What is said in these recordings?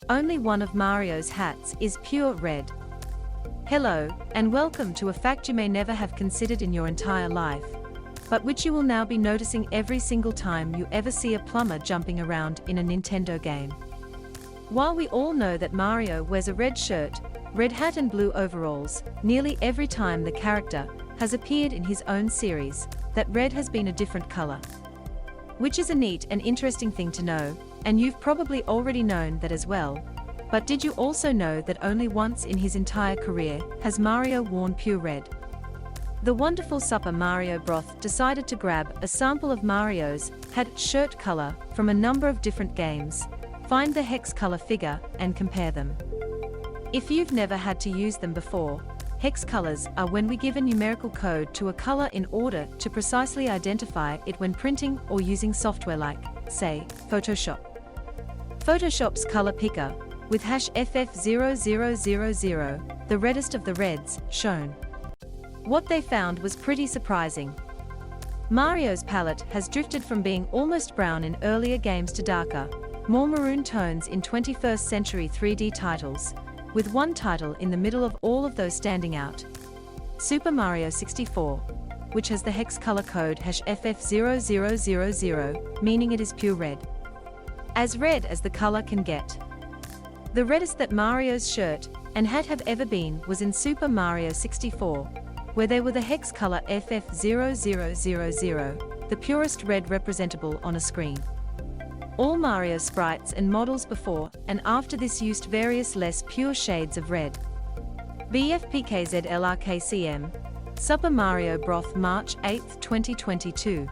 Only one of Mario's hats is pure red. Hello, and welcome to a fact you may never have considered in your entire life, but which you will now be noticing every single time you ever see a plumber jumping around in a Nintendo game. While we all know that Mario wears a red shirt, red hat and blue overalls, nearly every time the character has appeared in his own series, that red has been a different color. Which is a neat and interesting thing to know, and you've probably already known that as well. But did you also know that only once in his entire career has Mario worn pure red? The wonderful Super Mario Broth decided to grab a sample of Mario's hat shirt color from a number of different games, find the hex color figure, and compare them. If you've never had to use them before, hex colors are when we give a numerical code to a color in order to precisely identify it when printing or using software like, say, Photoshop. Photoshop's color picker, with #FF0000, the reddest of the reds, shown. What they found was pretty surprising. Mario's palette has drifted from being almost brown in earlier games to darker, more maroon tones in 21st century 3D titles, with one title in the middle of all of those standing out. Super Mario 64, which has the hex color code #FF0000, meaning it is pure red. As red as the color can get. The reddest that Mario's shirt and hat have ever been was in Super Mario 64, where they were the hex color FF0000, the purest red representable on a screen. All Mario sprites and models before and after this used various less pure shades of red. BFPKZLRKCM, Super Mario Broth, March 8, 2022.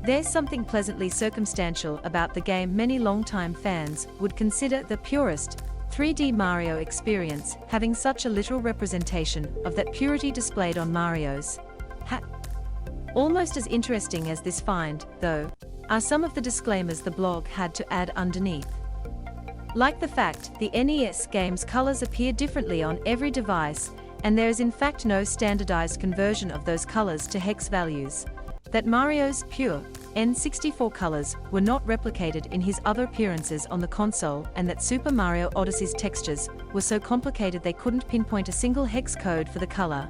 There's something pleasantly circumstantial about the game many longtime fans would consider the purest 3D Mario experience, having such a literal representation of that purity displayed on Mario's hat. Almost as interesting as this find, though, are some of the disclaimers the blog had to add underneath. Like the fact the NES game's colors appear differently on every device, and there is in fact no standardized conversion of those colors to hex values. That Mario's pure N64 colors were not replicated in his other appearances on the console, and that Super Mario Odyssey's textures were so complicated they couldn't pinpoint a single hex code for the color,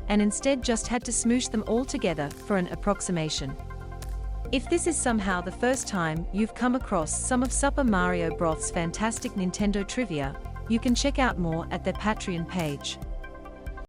and instead just had to smoosh them all together for an approximation. If this is somehow the first time you've come across some of Super Mario Broth's fantastic Nintendo trivia, you can check out more at their Patreon page.